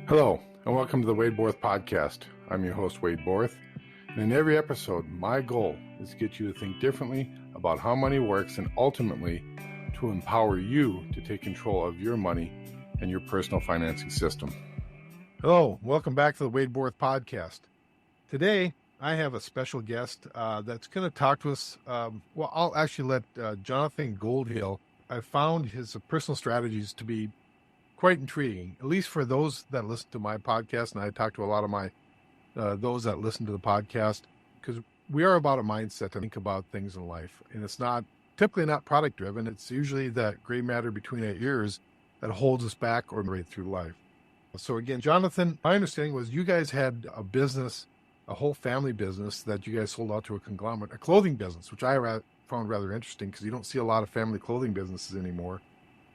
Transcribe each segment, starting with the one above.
Hello, and welcome to the Wade Borth Podcast. I'm your host, Wade Borth, and in every episode, my goal is to get you to think differently about how money works and ultimately to empower you to take control of your money and your personal financing system. Hello, welcome back to the Wade Borth Podcast. Today, I have a special guest that's going to talk to us. I'll actually let Jonathan Goldhill. I found his personal strategies to be quite intriguing, at least for those that listen to my podcast. And I talk to a lot of my those that listen to the podcast, because we are about a mindset to think about things in life. And it's not typically not product driven. It's usually that gray matter between our ears that holds us back or right through life. So again, Jonathan, my understanding was you guys had a business, a whole family business that you guys sold out to a conglomerate, a clothing business, which I found rather interesting because you don't see a lot of family clothing businesses anymore.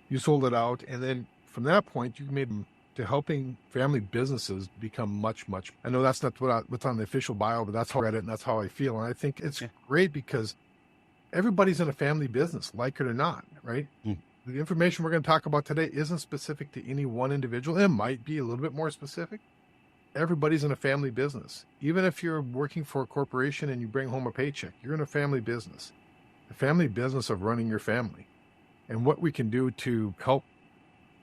You sold it out, and then from that point, you made them to helping family businesses become much. I know that's not what's on the official bio, but that's how I read it, and that's how I feel. And I think it's great because everybody's in a family business, like it or not, right? The information we're going to talk about today isn't specific to any one individual. It might be a little bit more specific. Everybody's in a family business. Even if you're working for a corporation and you bring home a paycheck, you're in a family business. The family business of running your family. And what we can do to help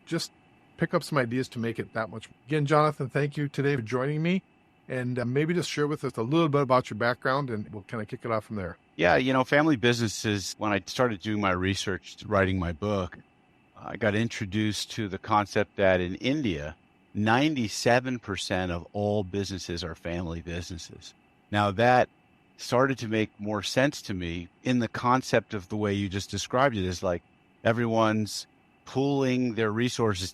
just pick up some ideas to make it that much. Again, Jonathan, thank you today for joining me. And maybe just share with us a little bit about your background, and we'll kind of kick it off from there. Yeah, family businesses, when I started doing my research, writing my book, I got introduced to the concept that in India, 97% of all businesses are family businesses. Now that started to make more sense to me in the concept of the way you just described it, is like everyone's pooling their resources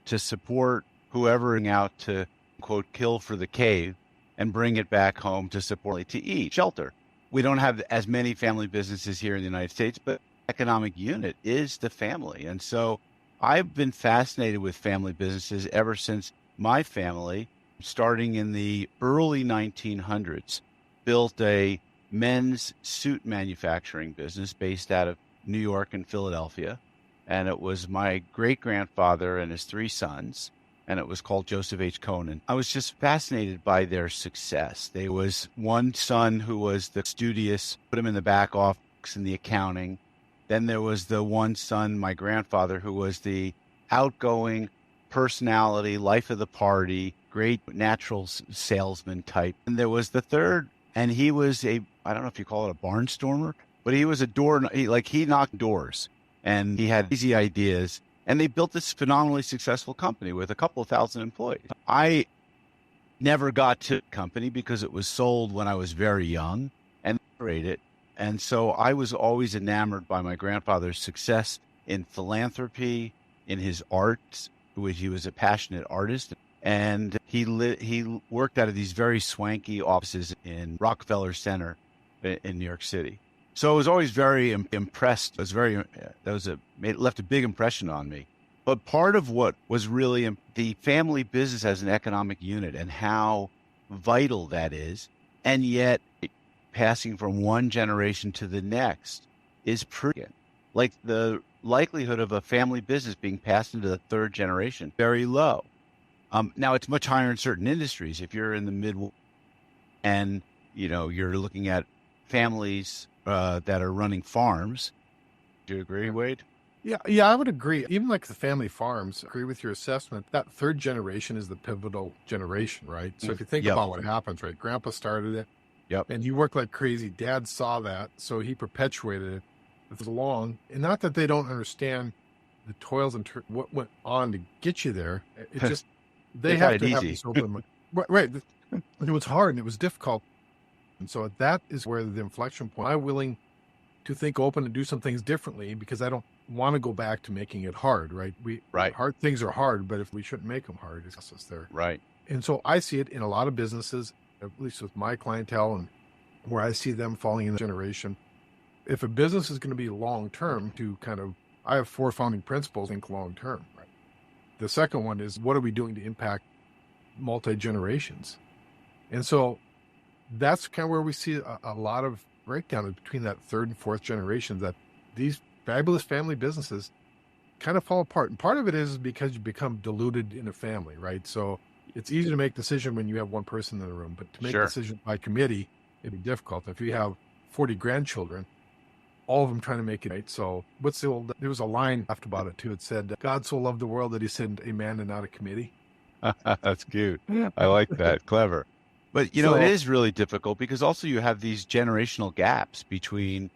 to support whoever out to, quote, kill for the cave and bring it back home to support, to eat, shelter. We don't have as many family businesses here in the United States, but economic unit is the family. And so I've been fascinated with family businesses ever since my family, starting in the early 1900s, built a men's suit manufacturing business based out of New York and Philadelphia. And it was my great-grandfather and his three sons, and it was called Joseph H. Conan. I was just fascinated by their success. There was one son who was the studious, put him in the back office in the accounting. Then there was the one son, my grandfather, who was the outgoing personality, life of the party, great natural salesman type. And there was the third, and he was I don't know if you call it a barnstormer, but he was he knocked doors. And he had easy ideas, and they built this phenomenally successful company with a couple of thousand employees. I never got to the company because it was sold when I was very young and operated. And so I was always enamored by my grandfather's success in philanthropy, in his art, which he was a passionate artist. And he worked out of these very swanky offices in Rockefeller Center in New York City. So I was always very impressed. It left a big impression on me. But part of what was really the family business as an economic unit and how vital that is, and yet passing from one generation to the next is pretty like the likelihood of a family business being passed into the third generation, very low. Now it's much higher in certain industries. If you're in the mid and you're looking at families that are running farms. Do you agree, Wade? Yeah, I would agree. Even like the family farms, agree with your assessment. That third generation is the pivotal generation, right? So if you think about what happens, right? Grandpa started it. Yep. And he worked like crazy. Dad saw that, so he perpetuated it. It's long. And not that they don't understand the toils and what went on to get you there. It just, they have to have this open mind. Right. It was hard and it was difficult. And so that is where the inflection point. I'm willing to think open and do some things differently because I don't want to go back to making it hard, right? Hard things are hard, but if we shouldn't make them hard, it's us there. Right. And so I see it in a lot of businesses, at least with my clientele and where I see them falling in the generation. If a business is going to be long-term I have 4 founding principles, think long-term, right? The second one is, what are we doing to impact multi-generations? And so that's kind of where we see a lot of breakdown between that third and fourth generation, that these fabulous family businesses kind of fall apart. And part of it is because you become diluted in a family, right? So it's easy to make decision when you have one person in the room, but to make decisions by committee, it'd be difficult. If you have 40 grandchildren, all of them trying to make it right. So there was a line after about it too. It said, God so loved the world that he sent a man and not a committee. That's cute. I like that. Clever. But, it is really difficult because also you have these generational gaps between,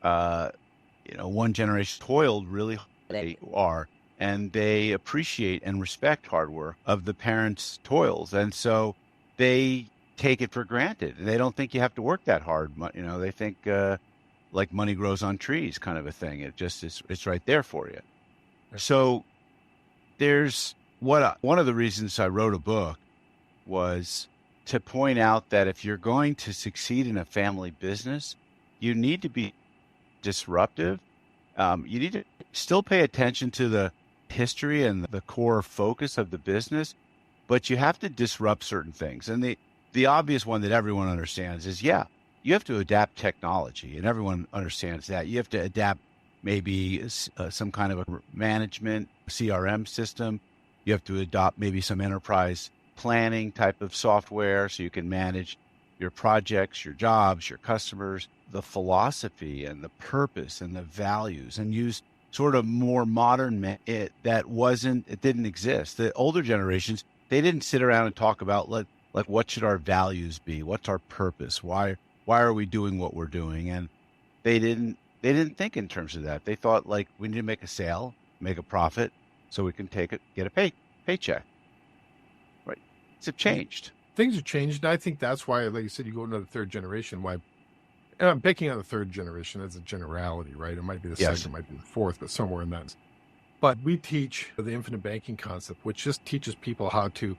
one generation toiled really hard, they are, and they appreciate and respect hard work of the parents' toils. And so they take it for granted. And they don't think you have to work that hard. They think like money grows on trees kind of a thing. It's right there for you. So there's one of the reasons I wrote a book was to point out that if you're going to succeed in a family business, you need to be disruptive. You need to still pay attention to the history and the core focus of the business, but you have to disrupt certain things. And the obvious one that everyone understands is, you have to adapt technology, and everyone understands that. You have to adapt maybe some kind of a management CRM system. You have to adopt maybe some enterprise planning type of software so you can manage your projects, your jobs, your customers, the philosophy and the purpose and the values, and use sort of more modern it didn't exist. The older generations, they didn't sit around and talk about like what should our values be? What's our purpose? Why are we doing what we're doing? And they didn't think in terms of that. They thought like we need to make a sale, make a profit so we can get a paycheck. Right. It's changed. Things have changed. And I think that's why, like you said, you go into the third generation. Why? And I'm picking on the third generation as a generality, right? It might be the second, it might be the fourth, but somewhere in that. But we teach the infinite banking concept, which just teaches people how to,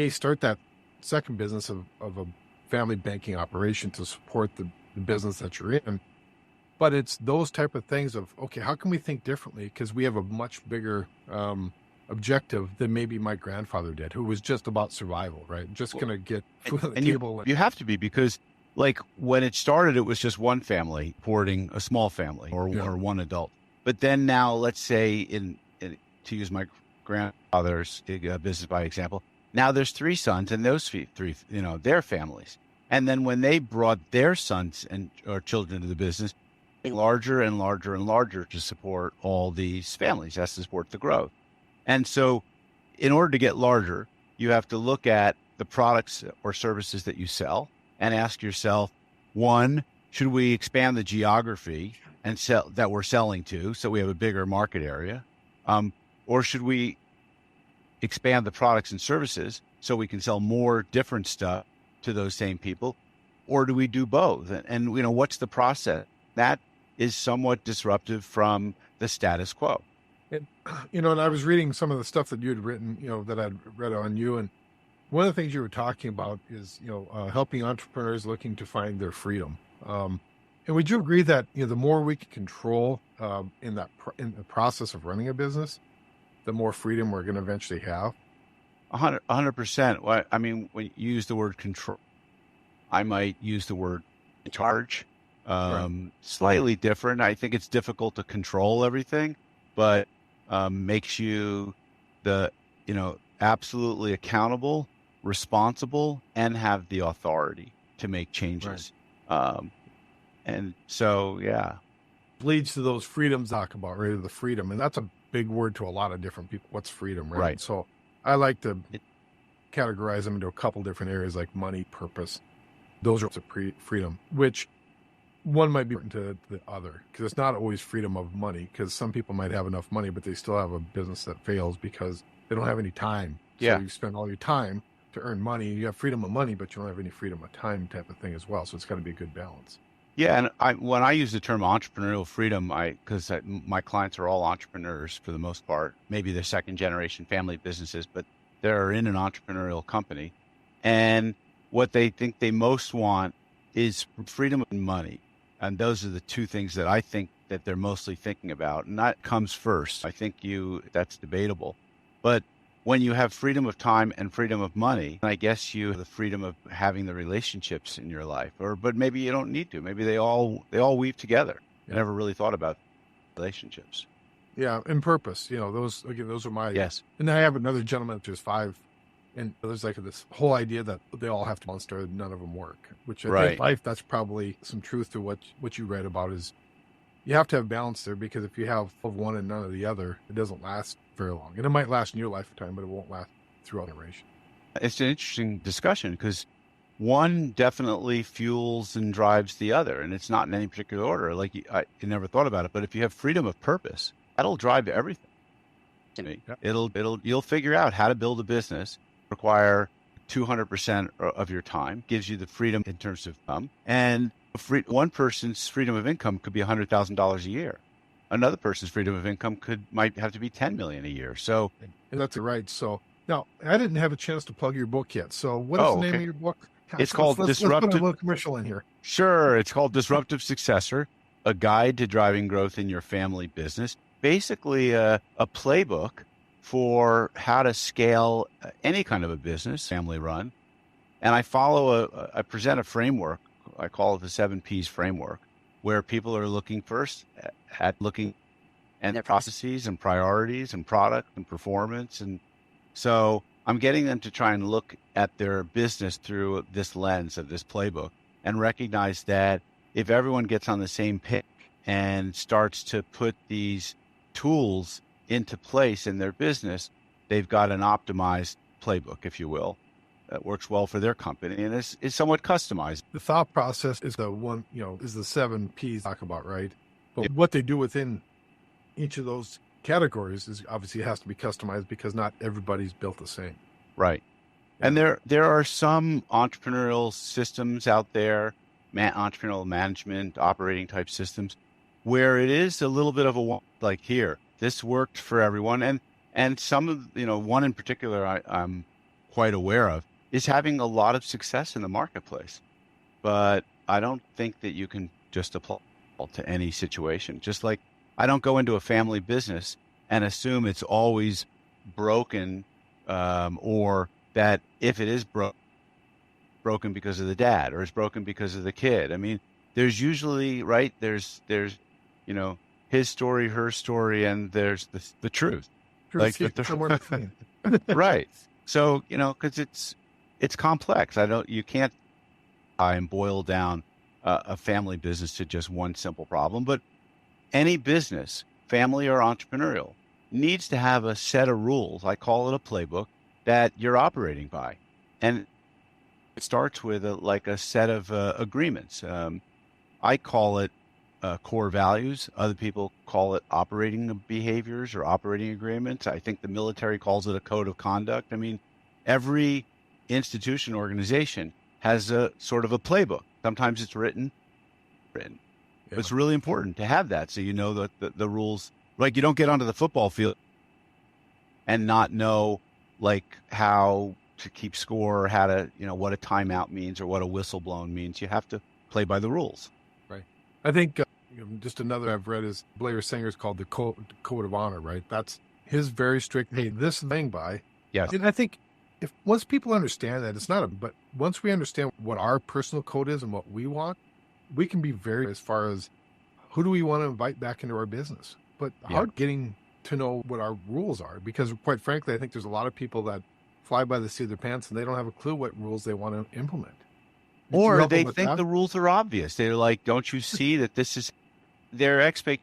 start that second business of a family banking operation to support the business that you're in. But it's those type of things of, okay, how can we think differently? Because we have a much bigger objective than maybe my grandfather did, who was just about survival, right? Just going to get food on the table. You have to be, because like when it started, it was just one family supporting a small family or one adult. But then now, let's say to use my grandfather's business by example, now there's three sons and those three, their families. And then when they brought their sons or children into the business, larger and larger and larger to support all these families, has to support the growth. And so in order to get larger, you have to look at the products or services that you sell and ask yourself, one, should we expand the geography and sell that we're selling to so we have a bigger market area? Or should we expand the products and services so we can sell more different stuff to those same people? Or do we do both? And what's the process? That is somewhat disruptive from the status quo. And I was reading some of the stuff that you had written, that I'd read on you. And one of the things you were talking about is, helping entrepreneurs looking to find their freedom. And would you agree that, the more we can control in the process of running a business, the more freedom we're going to eventually have? 100%. I mean, when you use the word control, I might use the word charge. Right. Slightly different. I think it's difficult to control everything, but makes you absolutely accountable, responsible, and have the authority to make changes. Right. And so, leads to those freedoms talk about, right? The freedom. And that's a big word to a lot of different people. What's freedom, right? Right. So I like to categorize them into a couple different areas like money, purpose. Those are freedom, which one might be important to the other, because it's not always freedom of money, because some people might have enough money, but they still have a business that fails because they don't have any time. So you spend all your time to earn money. You have freedom of money, but you don't have any freedom of time type of thing as well. So it's got to be a good balance. Yeah. And when I use the term entrepreneurial freedom, because my clients are all entrepreneurs for the most part, maybe they're second generation family businesses, but they're in an entrepreneurial company. And what they think they most want is freedom and money. And those are the two things that I think that they're mostly thinking about. And that comes first. I think that's debatable. But when you have freedom of time and freedom of money, I guess you have the freedom of having the relationships in your life. But maybe you don't need to. Maybe they all weave together. I never really thought about relationships. Yeah, and purpose. Those are my. Yes. And I have another gentleman who's 5, and there's like this whole idea that they all have to balance, or none of them work. Which I think life, that's probably some truth to what you read about is you have to have balance there, because if you have one and none of the other, it doesn't last very long. And it might last in your lifetime, but it won't last throughout a generation. It's an interesting discussion because one definitely fuels and drives the other, and it's not in any particular order. Like I never thought about it, but if you have freedom of purpose, that'll drive everything. You'll figure out how to build a business, require 200% of your time, gives you the freedom in terms of income, and one person's freedom of income could be $100,000 a year. Another person's freedom of income might have to be $10 million a year. So, and that's right. So now I didn't have a chance to plug your book yet. So what is the name of your book? It's called Disruptive. Let's put a little commercial in here. Sure. It's called Disruptive Successor, a guide to driving growth in your family business. Basically a playbook for how to scale any kind of a business, family run. And I present a framework. I call it the 7 Ps framework, where people are looking first at looking at their processes and priorities and product and performance. And so I'm getting them to try and look at their business through this lens of this playbook and recognize that if everyone gets on the same page and starts to put these tools into place in their business, they've got an optimized playbook, if you will, that works well for their company and is somewhat customized. The thought process is is the 7 Ps talk about, right? But what they do within each of those categories is obviously has to be customized, because not everybody's built the same. Right. Yeah. And there are some entrepreneurial systems out there, entrepreneurial management, operating type systems, where it is a little bit of like here, this worked for everyone. And some of, one in particular I'm quite aware of is having a lot of success in the marketplace. But I don't think that you can just apply to any situation. Just like I don't go into a family business and assume it's always broken, or that if it is broken because of the dad, or it's broken because of the kid. I mean, there's usually, right, there's his story, her story, and there's the truth. Like somewhere between. Right. So, because it's complex. You can't boil down a family business to just one simple problem. But any business, family or entrepreneurial, needs to have a set of rules. I call it a playbook that you're operating by. And it starts with a set of agreements. I call it core values. Other people call it operating behaviors or operating agreements. I think the military calls it a code of conduct. I mean, every institution, organization has a sort of a playbook. Sometimes it's written. Yeah. It's really important to have that, so you know that the rules. Like, you don't get onto the football field and not know how to keep score, or how to what a timeout means or what a whistle blown means. You have to play by the rules. Right. I think just another I've read is Blair Singer's called the Code of Honor. Right. That's his very strict. Hey, this thing by. Yes. And I think once people understand that, it's not but once we understand what our personal code is and what we want, we can be very, as far as who do we want to invite back into our business, but hard getting to know what our rules are, because quite frankly, I think there's a lot of people that fly by the seat of their pants and they don't have a clue what rules they want to implement. Or they think the rules are obvious. They're like, don't you see that this is their expect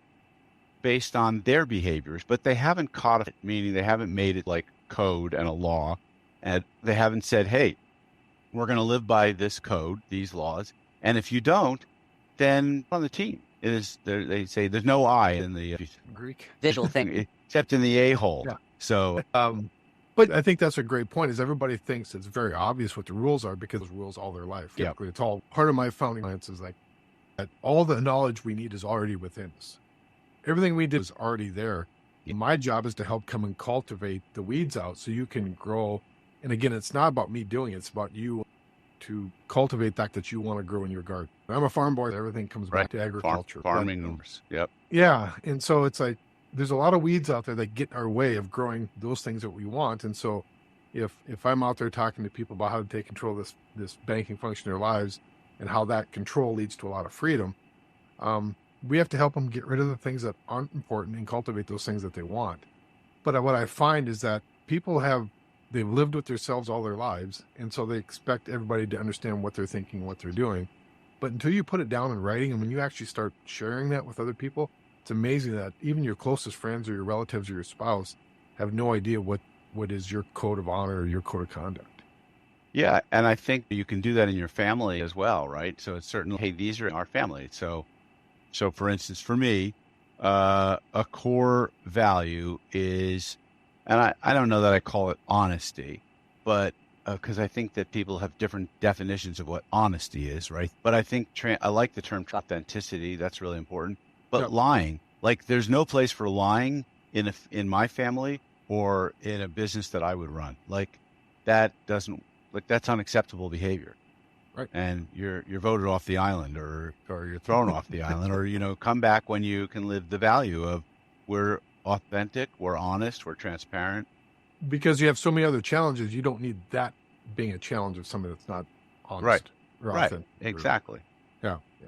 based on their behaviors, but they haven't caught it, meaning they haven't made it like code and a law. And they haven't said, hey, we're going to live by this code, these laws. And if you don't, then on the team, they say there's no I in the Greek visual thing, except in the a-hole. Yeah. So, but I think that's a great point, is everybody thinks it's very obvious what the rules are because those rules all their life. Yeah. It's all part of my founding science is like that all the knowledge we need is already within us. Everything we did is already there. Yeah. My job is to help come and cultivate the weeds out so you can grow. And again, it's not about me doing it. It's about you to cultivate that you want to grow in your garden. I'm a farm boy. Everything comes back to agriculture. Farming. Yep. Yeah. And so it's like, there's a lot of weeds out there that get in our way of growing those things that we want. And so if I'm out there talking to people about how to take control of this banking function in their lives and how that control leads to a lot of freedom, we have to help them get rid of the things that aren't important and cultivate those things that they want. But what I find is that people they've lived with themselves all their lives, and so they expect everybody to understand what they're thinking, what they're doing. But until you put it down in writing, and when you actually start sharing that with other people, it's amazing that even your closest friends or your relatives or your spouse have no idea what is your code of honor or your code of conduct. Yeah, and I think you can do that in your family as well, right? So it's certainly, hey, these are our family. So for instance, for me, a core value is, and I don't know that I call it honesty, but because I think that people have different definitions of what honesty is, right? But I think I like the term authenticity. That's really important. But Yep. lying, like there's no place for lying in my family or in a business that I would run. Like that's unacceptable behavior. Right. And you're voted off the island or you're thrown off the island, or come back when you can live the value of we're authentic, we're honest, we're transparent. Because you have so many other challenges, you don't need that being a challenge of somebody that's not honest. Right. Exactly.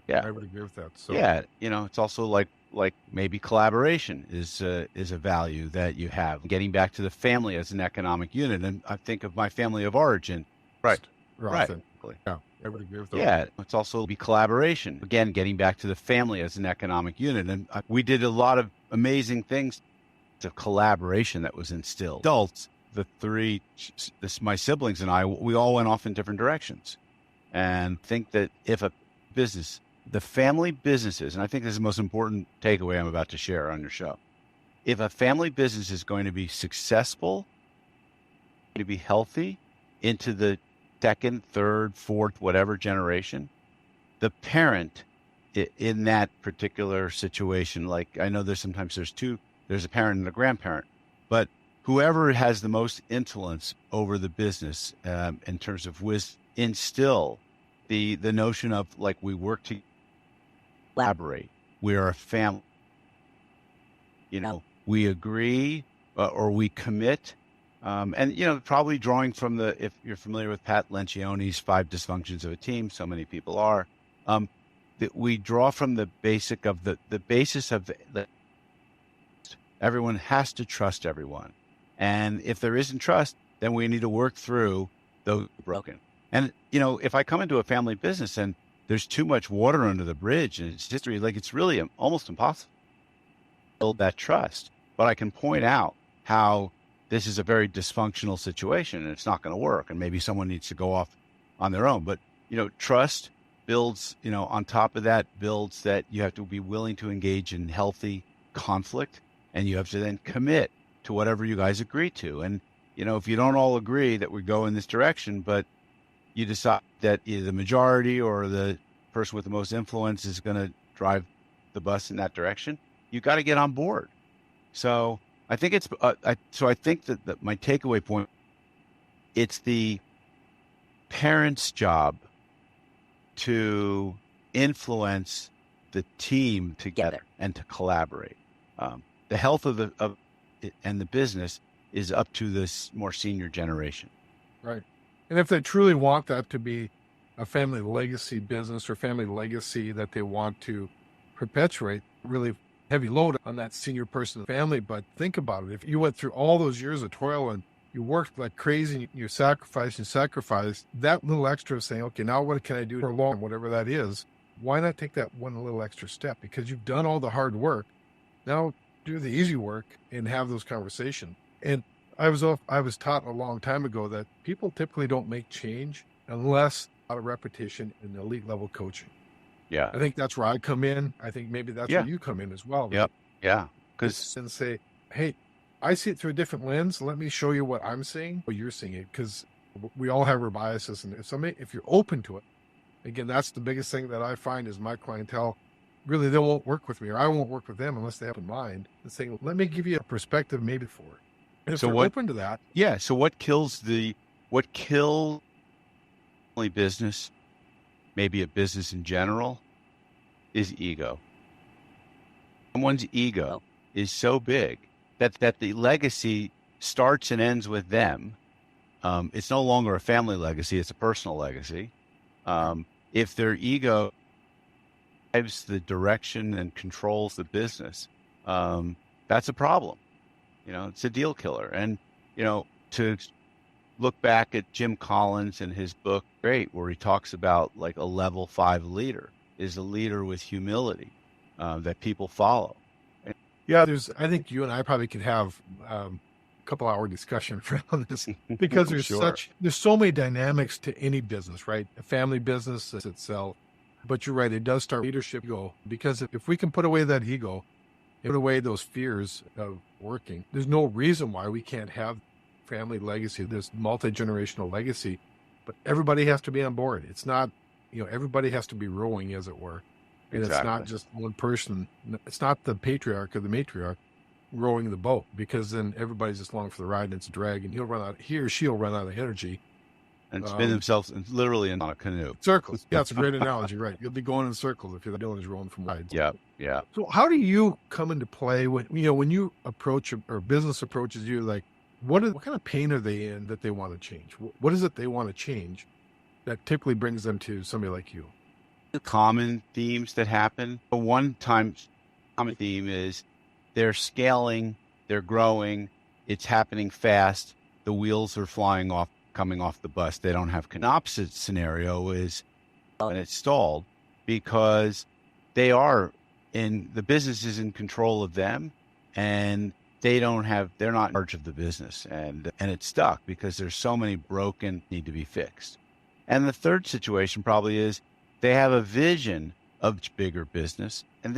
Yeah. I would agree with that. So yeah, it's also like maybe collaboration is a value that you have. Getting back to the family as an economic unit, and I think of my family of origin. Right. Yeah, I would agree with that. Yeah, it's also be collaboration. Again, getting back to the family as an economic unit, and we did a lot of amazing things of collaboration that was instilled. Adults, my siblings and I, we all went off in different directions, and think that if a business, the family businesses, and I think this is the most important takeaway I'm about to share on your show. If a family business is going to be successful, to be healthy into the second, third, fourth, whatever generation, the parent in that particular situation, like I know there's a parent and a grandparent, but whoever has the most influence over the business in terms of instill the notion of like we work to collaborate. We are a family. We agree or we commit. And, probably drawing from if you're familiar with Pat Lencioni's 5 Dysfunctions of a Team, so many people are, that we draw from the basis of the everyone has to trust everyone. And if there isn't trust, then we need to work through those broken. And, if I come into a family business and there's too much water under the bridge and it's history, like it's really almost impossible to build that trust. But I can point out how this is a very dysfunctional situation and it's not going to work. And maybe someone needs to go off on their own. But, trust builds, on top of that, builds that you have to be willing to engage in healthy conflict, and you have to then commit to whatever you guys agree to. And, if you don't all agree that we go in this direction, but you decide that either the majority or the person with the most influence is going to drive the bus in that direction, you got to get on board. So I think I think that my takeaway point, it's the parent's job to influence the team together and to collaborate. The health of the business is up to this more senior generation. Right. And if they truly want that to be a family legacy business or family legacy that they want to perpetuate, really heavy load on that senior person in the family. But think about it. If you went through all those years of toil and you worked like crazy, and you sacrificed, that little extra of saying, okay, now what can I do for long, whatever that is, why not take that one little extra step? Because you've done all the hard work. Now do the easy work and have those conversations. And I was taught a long time ago that people typically don't make change unless out of repetition and elite level coaching. Yeah. I think that's where I come in. I think maybe that's where you come in as well. Yep. Yeah. And say, hey, I see it through a different lens. Let me show you what I'm seeing, what you're seeing it, because we all have our biases. And if you're open to it, again, that's the biggest thing that I find is my clientele, really, they won't work with me, or I won't work with them unless they have in mind and saying, let me give you a perspective maybe for it. And if they're open to that. Yeah. So what kills family business, maybe a business in general, is ego. Someone's ego is so big that the legacy starts and ends with them. It's no longer a family legacy; it's a personal legacy. If their ego drives the direction and controls the business, that's a problem. It's a deal killer. And, to look back at Jim Collins and his book, Great, where he talks about like a level 5 leader is a leader with humility that people follow. Yeah, I think you and I probably could have a couple hour discussion around this because there's so many dynamics to any business, right? A family business itself. But you're right, it does start leadership ego, because if we can put away that ego, put away those fears of working, there's no reason why we can't have family legacy, this multi-generational legacy, but everybody has to be on board. It's not, everybody has to be rowing, as it were. And It's not just one person. It's not the patriarch or the matriarch rowing the boat, because then everybody's just along for the ride and it's a drag, and he or she'll run out of energy. And spin themselves literally on a canoe. Circles. Yeah, it's a great analogy, right? You'll be going in circles if you're the one who's rolling from rides. Yeah. So how do you come into play when you approach or business approaches you, like what kind of pain are they in that they want to change? What is it they want to change that typically brings them to somebody like you? The common themes that happen. One common theme is they're scaling, they're growing, it's happening fast, the wheels are coming off the bus. They don't have an opposite scenario is and it's stalled because the business is in control of them, and they're not in charge of the business, and it's stuck because there's so many broken need to be fixed. And the third situation probably is they have a vision of bigger business, and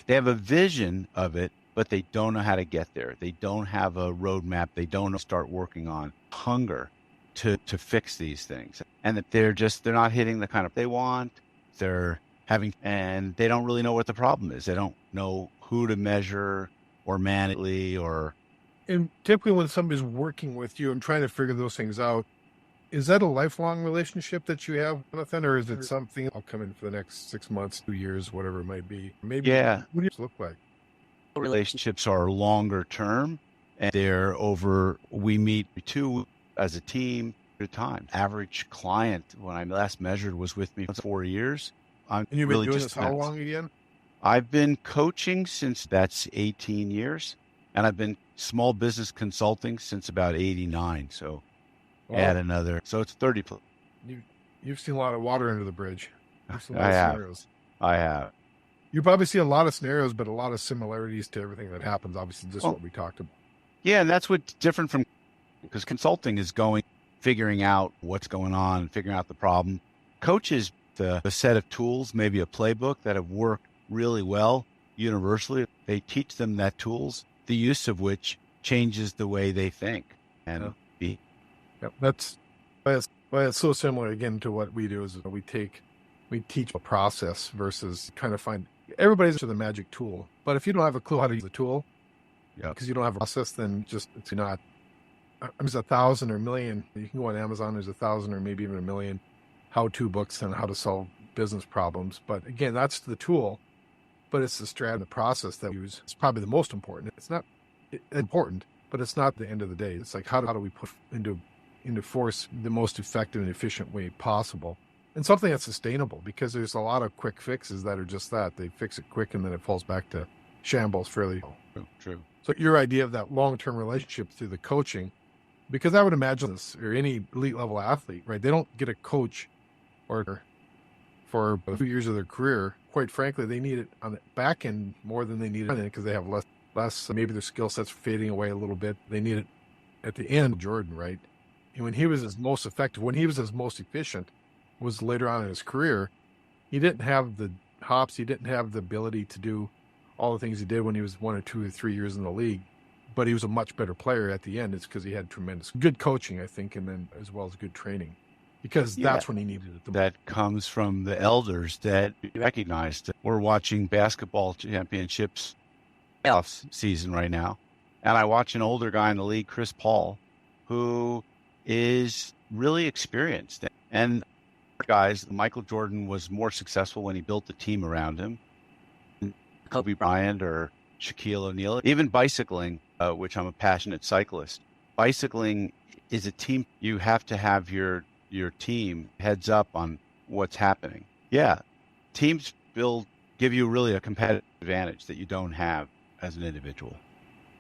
they have a vision of it, but they don't know how to get there. They don't have a roadmap. They don't start working on hunger to fix these things, and that they're not hitting the kind of they want. And they don't really know what the problem is. They don't know who to measure or manage or. And typically when somebody's working with you and trying to figure those things out, is that a lifelong relationship that you have, Jonathan, or is it something I'll come in for the next 6 months, 2 years, whatever it might be? Maybe. Yeah. What do you look like? Relationships are longer term, and we meet as a team at a time. Average client, when I last measured, was with me for 4 years. And you've been doing this how long again? I've been coaching since that's 18 years, and I've been small business consulting since about 89. So add another. So it's 30. You've seen a lot of water under the bridge. Scenarios. I have. You probably see a lot of scenarios, but a lot of similarities to everything that happens. Obviously, just what we talked about. Yeah, and that's what's different because consulting is figuring out what's going on, figuring out the problem. Coaches, a set of tools, maybe a playbook that have worked really well universally. They teach them that tools, the use of which changes the way they think and be. Yep, that's so similar again to what we do. Is we teach a process versus trying to find. Everybody's to the magic tool, but if you don't have a clue how to use the tool, because you don't have a process, then it's not. There's 1,000 or 1,000,000. You can go on Amazon. There's 1,000 or maybe even 1,000,000 how-to books on how to solve business problems. But again, that's the tool, but it's the strategy, the process that we use. It's probably the most important. It's not important, but it's not the end of the day. It's like how do we put into force the most effective and efficient way possible, and something that's sustainable, because there's a lot of quick fixes that are just that. They fix it quick and then it falls back to shambles fairly. True. So your idea of that long-term relationship through the coaching, because I would imagine this, or any elite level athlete, right? They don't get a coach or for a few years of their career. Quite frankly, they need it on the back end more than they need it on the end, because they have less, maybe their skill set's fading away a little bit. They need it at the end. Jordan, right? And when he was his most effective, when he was his most efficient, was later on in his career. He didn't have the hops. He didn't have the ability to do all the things he did when he was 1 or 2 or 3 years in the league. But he was a much better player at the end. It's because he had tremendous good coaching, I think, and then as well as good training, because that's when he needed it. That comes from the elders that recognized. We're watching basketball championships playoffs season right now, and I watch an older guy in the league, Chris Paul, who is really experienced. And guys, Michael Jordan was more successful when he built the team around him. Kobe Bryant or Shaquille O'Neal, even bicycling, which I'm a passionate cyclist. Bicycling is a team. You have to have your team heads up on what's happening. Yeah, teams build give you really a competitive advantage that you don't have as an individual.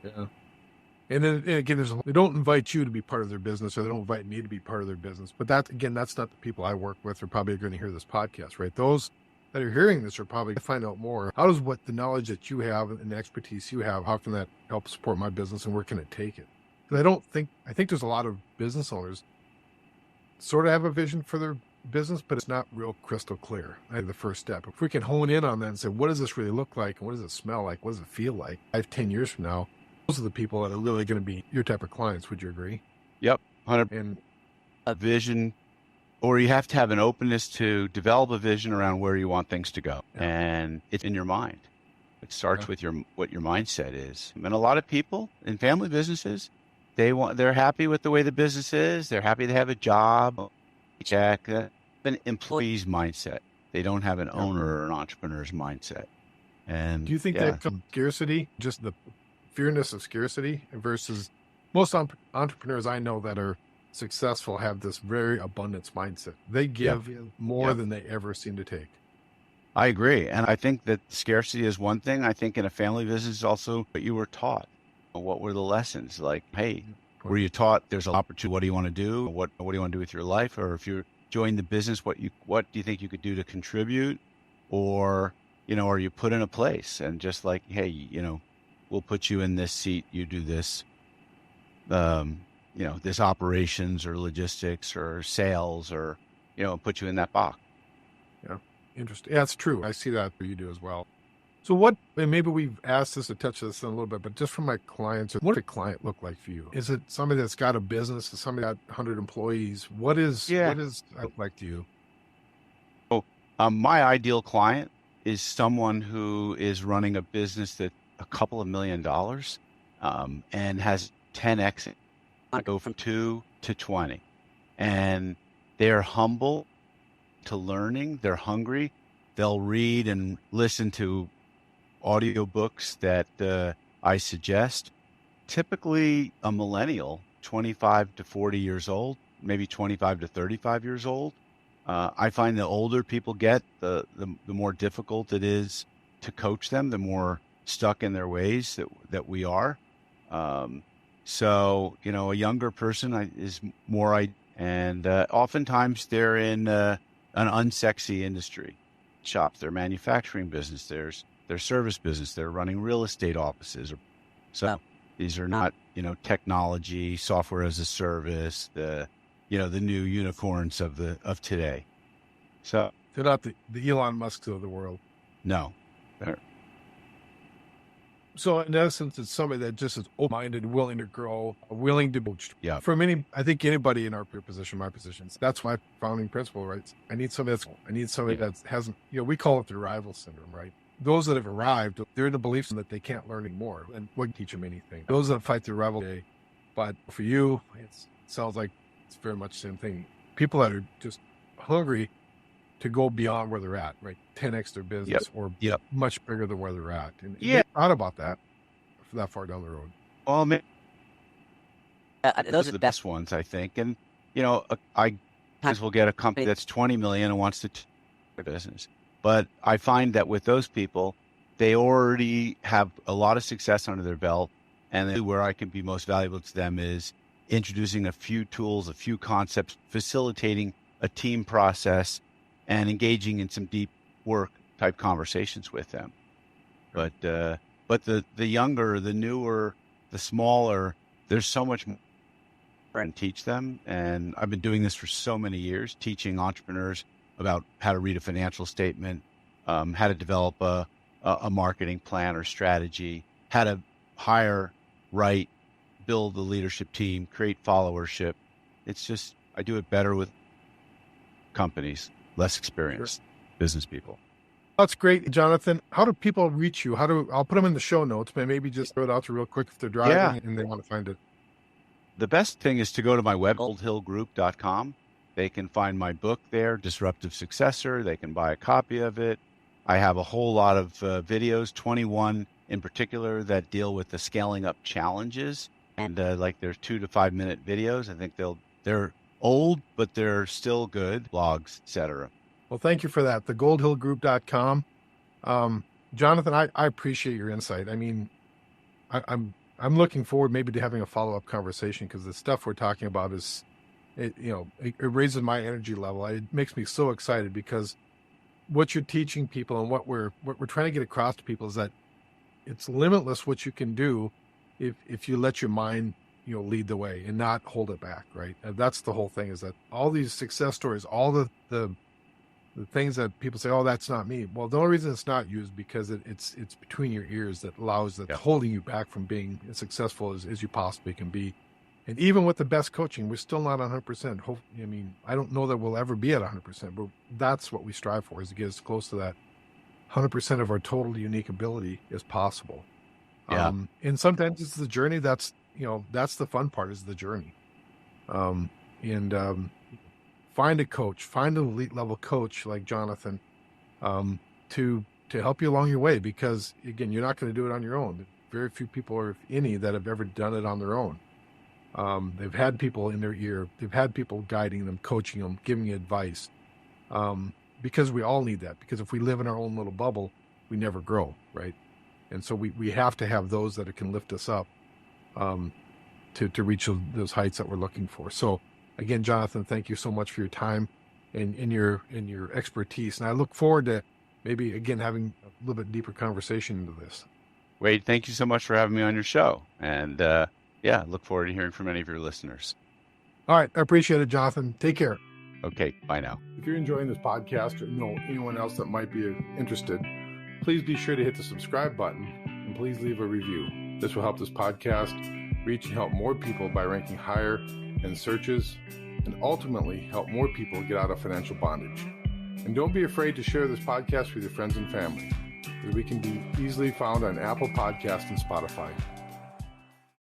Yeah. And then again, they don't invite you to be part of their business, or they don't invite me to be part of their business. But that's not the people I work with are probably going to hear this podcast, right? Those that are hearing this are probably going to find out more. How does what the knowledge that you have and the expertise you have, how can that help support my business, and where can it take it? Because I think there's a lot of business owners sort of have a vision for their business, but it's not real crystal clear. That's the first step. If we can hone in on that and say, what does this really look like? And what does it smell like? What does it feel like 5-10 years from now? Those are the people that are really going to be your type of clients. Would you agree? Yep. 100%. And a vision, or you have to have an openness to develop a vision around where you want things to go. Yeah. And it's in your mind. It starts with what your mindset is. And a lot of people in family businesses, they're happy with the way the business is. They're happy to have a job, check, an employee's mindset. They don't have an owner or an entrepreneur's mindset. And do you think that comes scarcity, just the fearness of scarcity, versus most entrepreneurs I know that are successful have this very abundance mindset? They give more than they ever seem to take. I agree. And I think that scarcity is one thing. I think in a family business also what you were taught. What were the lessons? Like, hey, were you taught there's an opportunity? What do you want to do? What do you want to do with your life? Or if you join the business, what do you think you could do to contribute? Or, are you put in a place and just like, hey, we'll put you in this seat, you do this, this operations or logistics or sales or, put you in that box. Yeah. Interesting. Yeah, it's true. I see that you do as well. So and maybe we've asked this to touch this in a little bit, but just from my clients, what does a client look like for you? Is it somebody that's got a business? Is somebody got 100 employees? What does that look like to you? Oh, my ideal client is someone who is running a business that a couple of $1 million and has 10x, go from 2 to 20. And they're humble to learning. They're hungry. They'll read and listen to audiobooks that I suggest. Typically a millennial, 25 to 40 years old, maybe 25 to 35 years old. I find the older people get, the more difficult it is to coach them, the more stuck in their ways that we are. So, a younger person is more, and oftentimes they're in an unsexy industry. Shops, their manufacturing business, their service business, they're running real estate offices. So these are not, technology, software as a service, the new unicorns of today. So they're not the Elon Musks of the world. No. So in essence, it's somebody that just is open-minded, willing to grow, willing to coach. Yeah. For I think anybody in our position, my positions, that's my founding principle, right? I need somebody that hasn't, we call it the arrival syndrome, right? Those that have arrived, they're in the belief that they can't learn anymore, and we can teach them anything. Those that fight the arrival day, but for you, it sounds like it's very much the same thing. People that are just hungry to go beyond where they're at, right? 10x their business or much bigger than where they're at. And they thought about that far down the road. Well, those are the best ones, I think. And, I will get a company that's 20 million and wants to their business. But I find that with those people, they already have a lot of success under their belt. And where I can be most valuable to them is introducing a few tools, a few concepts, facilitating a team process, and engaging in some deep work type conversations with them. But the younger, the newer, the smaller, there's so much more I can teach them. And I've been doing this for so many years, teaching entrepreneurs about how to read a financial statement, how to develop a marketing plan or strategy, how to hire, write, build a leadership team, create followership. It's just, I do it better with companies, less experienced business people. That's great, Jonathan. How do people reach you? I'll put them in the show notes, but maybe just throw it out to real quick if they're driving and they want to find it. The best thing is to go to my web, goldhillgroup.com. They can find my book there, Disruptive Successor. They can buy a copy of it. I have a whole lot of videos, 21 in particular, that deal with the scaling up challenges. And they're 2 to 5 minute videos. I think they're old, but they're still good. Blogs, etc. Well, thank you for that. The goldhillgroup.com. Jonathan, I appreciate your insight. I mean, I'm looking forward maybe to having a follow-up conversation, because the stuff we're talking about is, it raises my energy level. It makes me so excited, because what you're teaching people and what we're trying to get across to people is that it's limitless what you can do if you let your mind, lead the way and not hold it back, right? And that's the whole thing, is that all these success stories, all the things that people say, oh, that's not me. Well, the only reason it's not you is because it's between your ears that holding you back from being as successful as you possibly can be. And even with the best coaching, we're still not 100%. I mean, I don't know that we'll ever be at 100%, but that's what we strive for, is to get as close to that 100% of our total unique ability as possible. Yeah. And sometimes it's the journey. That's the fun part, is the journey. Find a coach, find an elite level coach like Jonathan, to help you along your way, because again, you're not going to do it on your own. Very few people, or if any, that have ever done it on their own. They've had people in their ear. They've had people guiding them, coaching them, giving advice. Because we all need that, because if we live in our own little bubble, we never grow, right? And so we have to have those that can lift us up, to reach those heights that we're looking for. So again, Jonathan, thank you so much for your time and your expertise. And I look forward to maybe again having a little bit deeper conversation into this. Wade, thank you so much for having me on your show. And look forward to hearing from any of your listeners. All right. I appreciate it, Jonathan. Take care. Okay. Bye now. If you're enjoying this podcast or know anyone else that might be interested, please be sure to hit the subscribe button and please leave a review. This will help this podcast reach and help more people by ranking higher in searches, and ultimately help more people get out of financial bondage. And don't be afraid to share this podcast with your friends and family, as we can be easily found on Apple Podcasts and Spotify.